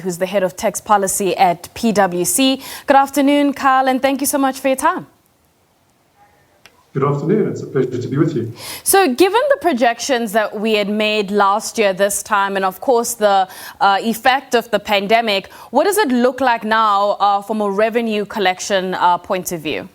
who's the head of tax policy at PWC. Good afternoon, Kyle, and thank you so much for your time. Good afternoon. It's a pleasure to be with you. So given the projections that we had made last year this time, and of course the effect of the pandemic, what does it look like now from a revenue collection point of view?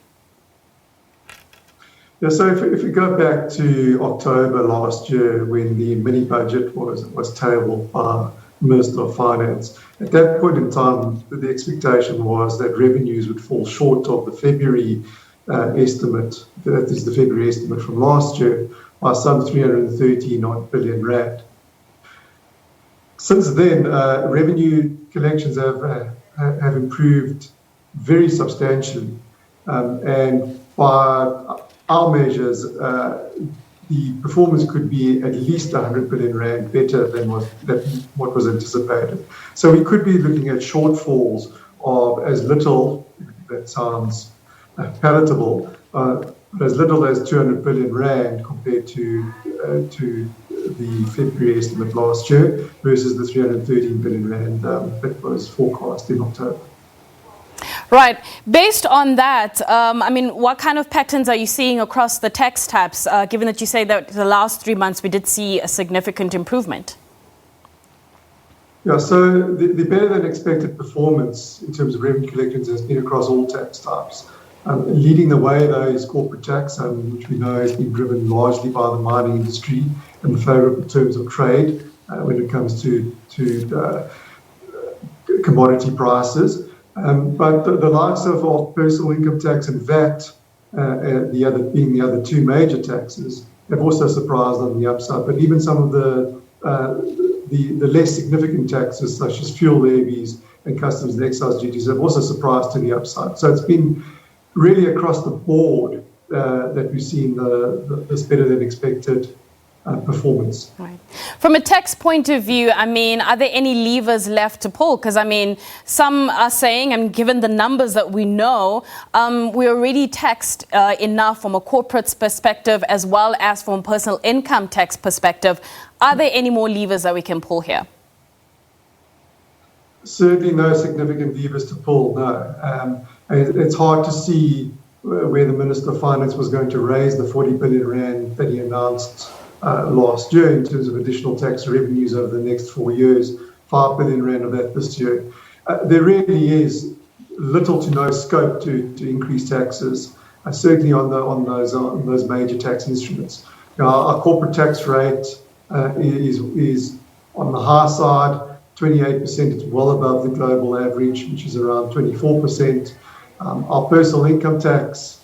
Yeah, so if we go back to October last year when the mini budget was tabled by Minister of Finance, at that point in time, the expectation was that revenues would fall short of the February estimate, that is the February estimate from last year, by some 313 billion rand. Since then, revenue collections have improved very substantially, and by our measures, the performance could be at least 100 billion rand better than what was anticipated. So we could be looking at shortfalls of as little, that sounds palatable, as little as 200 billion rand compared to the February estimate last year versus the 313 billion rand that was forecast in October. Right. Based on that, what kind of patterns are you seeing across the tax types, given that you say that the last 3 months we did see a significant improvement? Yeah, so the better than expected performance in terms of revenue collections has been across all tax types. Leading the way, though, is corporate tax, which we know has been driven largely by the mining industry and the favourable terms of trade when it comes to commodity prices. But the likes of personal income tax and VAT, being the other two major taxes, have also surprised on the upside. But even some of the less significant taxes, such as fuel levies and customs and excise duties, have also surprised to the upside. So it's been really across the board that we've seen this better than expected performance. Right. From a tax point of view, are there any levers left to pull? Because, some are saying, and given the numbers that we know, we're already taxed enough from a corporate perspective as well as from a personal income tax perspective. Are there any more levers that we can pull here? Certainly no significant levers to pull, no. It's hard to see where the Minister of Finance was going to raise the 40 billion rand that he announced last year in terms of additional tax revenues over the next 4 years, 5 billion rand of that this year. There really is little to no scope to increase taxes, certainly on those major tax instruments. Our corporate tax rate is on the high side, 28%. It's well above the global average, which is around 24%. Our personal income tax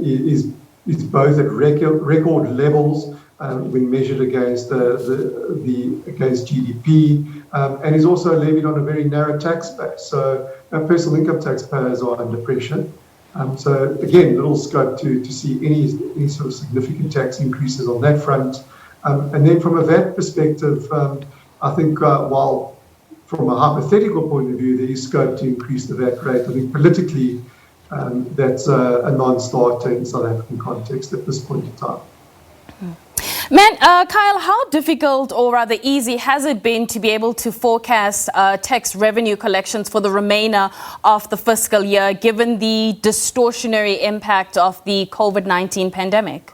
is both at record levels when measured against against GDP, and is also levied on a very narrow tax base. So personal income taxpayers are under pressure. So again, little scope to see any sort of significant tax increases on that front. And then from a VAT perspective, I think while from a hypothetical point of view, there is scope to increase the VAT rate. I think politically, that's a non-starter in South African context at this point in time. Kyle, how difficult or rather easy has it been to be able to forecast tax revenue collections for the remainder of the fiscal year, given the distortionary impact of the COVID-19 pandemic?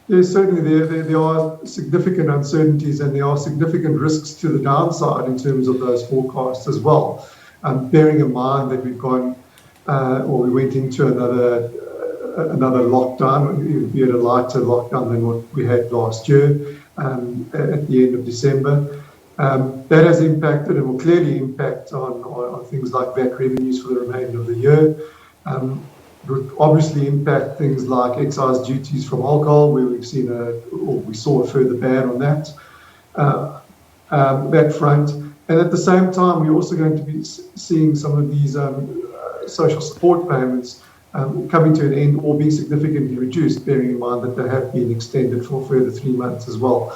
Yes, certainly there are significant uncertainties and there are significant risks to the downside in terms of those forecasts as well. Bearing in mind that we went into another lockdown, we had a lighter lockdown than what we had last year at the end of December. That has impacted and will clearly impact on things like VAT revenues for the remainder of the year. Would obviously impact things like excise duties from alcohol, where we saw a further ban on that front. And at the same time, we're also going to be seeing some of these social support payments coming to an end or being significantly reduced, bearing in mind that they have been extended for a further 3 months as well.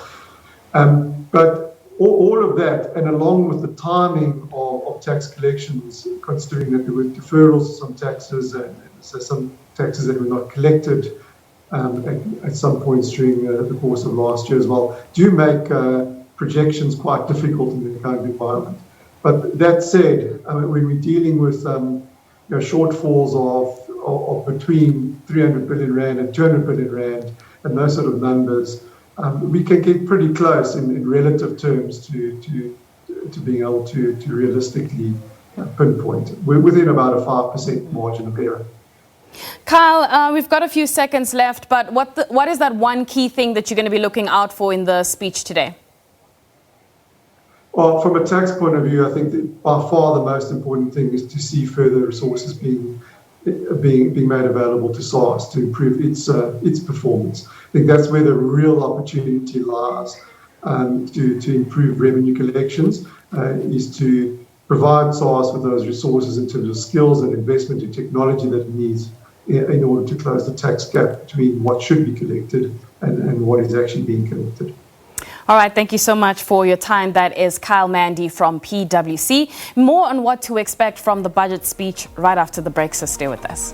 But all of that, and along with the timing of tax collections, considering that there were deferrals of some taxes and so some taxes that were not collected at some points during the course of last year as well, do make projections quite difficult in the current environment. But that said, when we're dealing with shortfalls of between 300 billion rand and 200 billion rand and those sort of numbers, we can get pretty close in relative terms to being able to realistically pinpoint. We're within about a 5% margin of error. Kyle, we've got a few seconds left, but what is that one key thing that you're going to be looking out for in the speech today? Well, from a tax point of view, I think that by far the most important thing is to see further resources being made available to SARS to improve its performance. I think that's where the real opportunity lies to improve revenue collections, is to provide SARS with those resources in terms of skills and investment in technology that it needs in order to close the tax gap between what should be collected and what is actually being collected. All right, thank you so much for your time. That is Kyle Mandy from PWC. More on what to expect from the budget speech right after the break, so stay with us.